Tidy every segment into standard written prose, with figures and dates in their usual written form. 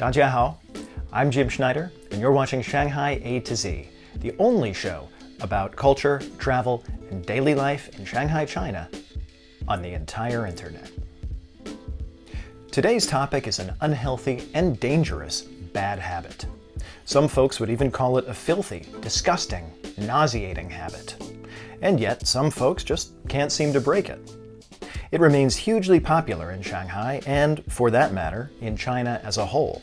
大家好, I'm Jim Schneider, and you're watching Shanghai A-Z, the only show about culture, travel, and daily life in Shanghai, China, on the entire internet. Today's topic is an unhealthy and dangerous bad habit. Some folks would even call it a filthy, disgusting, nauseating habit. And yet, some folks just can't seem to break it. It remains hugely popular in Shanghai and, for that matter, in China as a whole.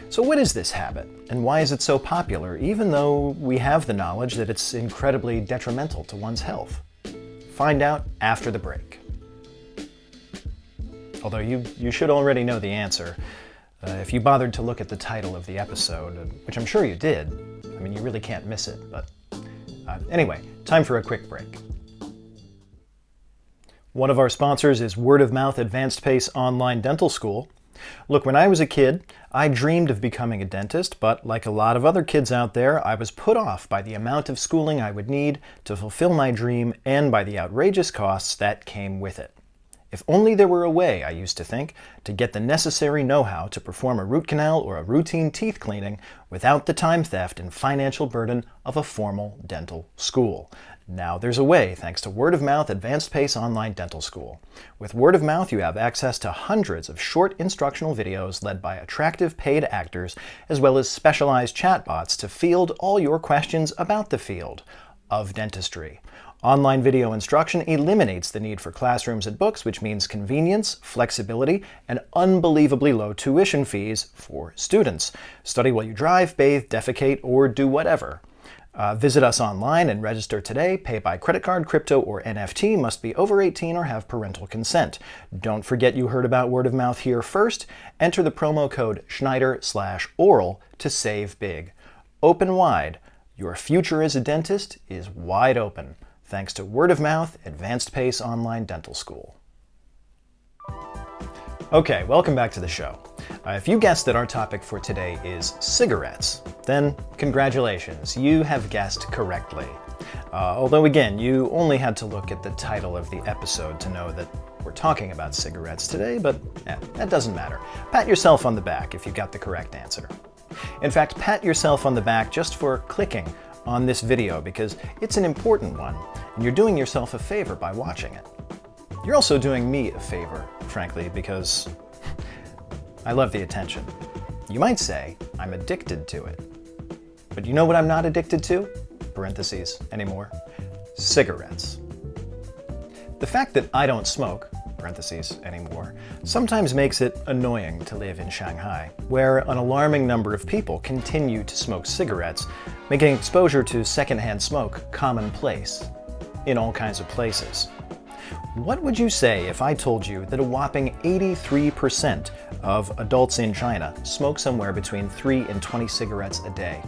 So what is this habit, and why is it so popular, even though we have the knowledge that it's incredibly detrimental to one's health? Find out after the break. Although you should already know the answer. If you bothered to look at the title of the episode, which I'm sure you did. I mean, you really can't miss it, but anyway, time for a quick break. One of our sponsors is Word of Mouth Advanced Pace Online Dental School. Look, when I was a kid, I dreamed of becoming a dentist, but like a lot of other kids out there, I was put off by the amount of schooling I would need to fulfill my dream and by the outrageous costs that came with it. If only there were a way, I used to think, to get the necessary know-how to perform a root canal or a routine teeth cleaning without the time theft and financial burden of a formal dental school. Now there's a way, thanks to Word of Mouth Advanced Pace Online Dental School. With Word of Mouth, you have access to hundreds of short instructional videos led by attractive paid actors, as well as specialized chatbots to field all your questions about the field of dentistry. Online video instruction eliminates the need for classrooms and books, which means convenience, flexibility, and unbelievably low tuition fees for students. Study while you drive, bathe, defecate, or do whatever. Visit us online and register today. Pay by credit card, crypto, or NFT. Must be over 18 or have parental consent. Don't forget you heard about Word of Mouth here first. Enter the promo code Schneider/oral to save big. Open wide. Your future as a dentist is wide open, thanks to Word of Mouth Advanced Pace Online Dental School. Okay, welcome back to the show. If you guessed that our topic for today is cigarettes, then congratulations, you have guessed correctly. Although again, you only had to look at the title of the episode to know that we're talking about cigarettes today, but that doesn't matter. Pat yourself on the back if you got the correct answer. In fact, pat yourself on the back just for clicking on this video because it's an important one, and you're doing yourself a favor by watching it. You're also doing me a favor, frankly, because I love the attention. You might say I'm addicted to it. But you know what I'm not addicted to? Parentheses, anymore. Cigarettes. The fact that I don't smoke, parentheses, anymore, sometimes makes it annoying to live in Shanghai, where an alarming number of people continue to smoke cigarettes, making exposure to secondhand smoke commonplace in all kinds of places. What would you say if I told you that a whopping 83% of adults in China smoke somewhere between 3 and 20 cigarettes a day?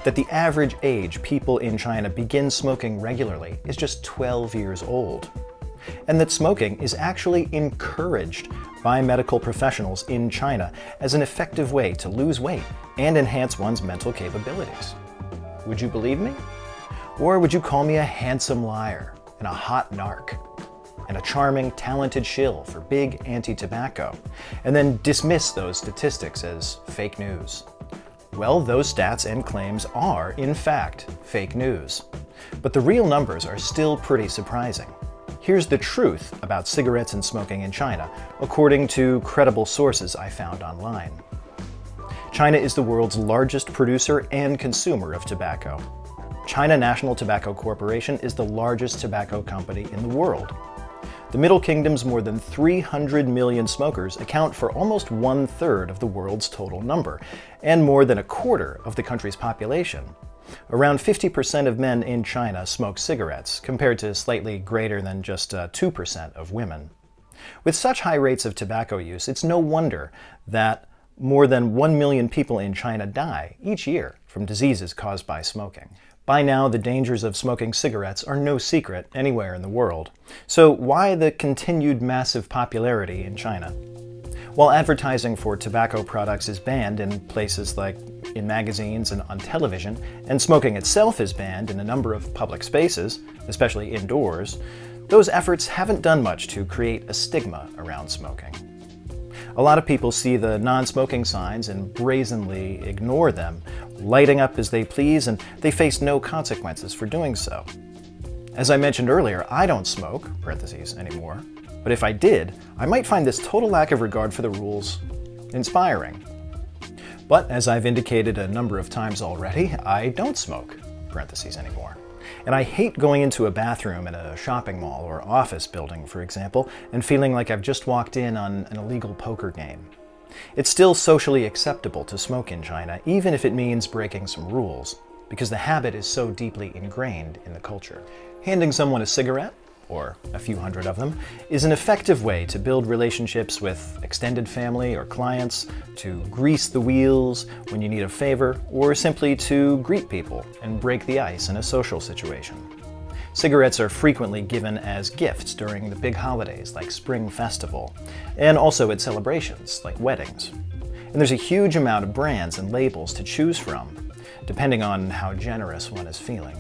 That the average age people in China begin smoking regularly is just 12 years old? And that smoking is actually encouraged by medical professionals in China as an effective way to lose weight and enhance one's mental capabilities? Would you believe me? Or would you call me a handsome liar and a hot narc and a charming, talented shill for big anti-tobacco, and then dismiss those statistics as fake news? Well, those stats and claims are, in fact, fake news. But the real numbers are still pretty surprising. Here's the truth about cigarettes and smoking in China, according to credible sources I found online. China is the world's largest producer and consumer of tobacco. China National Tobacco Corporation is the largest tobacco company in the world. The Middle Kingdom's more than 300 million smokers account for almost 1/3 of the world's total number, and more than 1/4 of the country's population. Around 50% of men in China smoke cigarettes, compared to slightly greater than just 2% of women. With such high rates of tobacco use, it's no wonder that more than 1 million people in China die each year from diseases caused by smoking. By now, the dangers of smoking cigarettes are no secret anywhere in the world. So why the continued massive popularity in China? While advertising for tobacco products is banned in places like in magazines and on television, and smoking itself is banned in a number of public spaces, especially indoors, those efforts haven't done much to create a stigma around smoking. A lot of people see the non-smoking signs and brazenly ignore them, lighting up as they please, and they face no consequences for doing so. As I mentioned earlier, I don't smoke, parentheses, anymore, but if I did, I might find this total lack of regard for the rules inspiring. But as I've indicated a number of times already, I don't smoke, parentheses, anymore. And I hate going into a bathroom in a shopping mall or office building, for example, and feeling like I've just walked in on an illegal poker game. It's still socially acceptable to smoke in China, even if it means breaking some rules, because the habit is so deeply ingrained in the culture. Handing someone a cigarette, or a few hundred of them, is an effective way to build relationships with extended family or clients, to grease the wheels when you need a favor, or simply to greet people and break the ice in a social situation. Cigarettes are frequently given as gifts during the big holidays like Spring Festival, and also at celebrations like weddings. And there's a huge amount of brands and labels to choose from, depending on how generous one is feeling.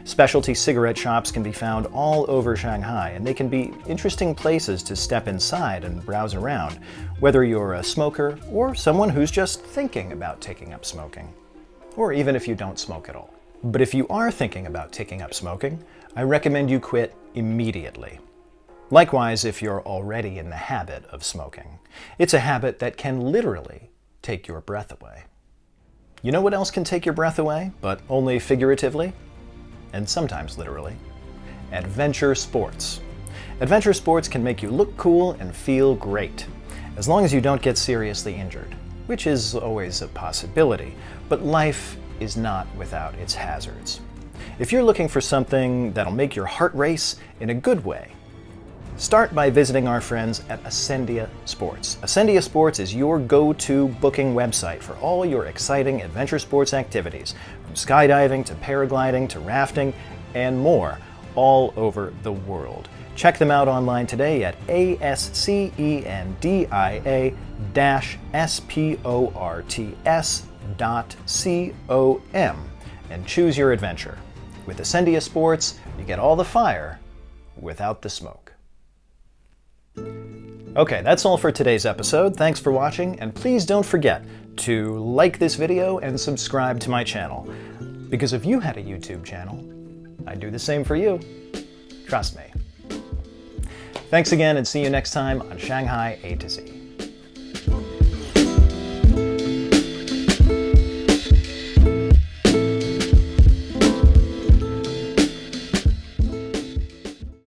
Specialty cigarette shops can be found all over Shanghai, and they can be interesting places to step inside and browse around, whether you're a smoker or someone who's just thinking about taking up smoking, or even if you don't smoke at all. But if you are thinking about taking up smoking, I recommend you quit immediately. Likewise, if you're already in the habit of smoking. It's a habit that can literally take your breath away. You know what else can take your breath away, but only figuratively? And sometimes literally. Adventure sports. Adventure sports can make you look cool and feel great, as long as you don't get seriously injured, which is always a possibility, but life is not without its hazards. If you're looking for something that'll make your heart race in a good way, start by visiting our friends at Ascendia Sports. Ascendia Sports is your go-to booking website for all your exciting adventure sports activities, from skydiving to paragliding to rafting and more, all over the world. Check them out online today at ascendia-sports.com and choose your adventure. With Ascendia Sports, you get all the fire without the smoke. Okay, that's all for today's episode. Thanks for watching, and please don't forget to like this video and subscribe to my channel. Because if you had a YouTube channel, I'd do the same for you. Trust me. Thanks again, and see you next time on Shanghai A to Z.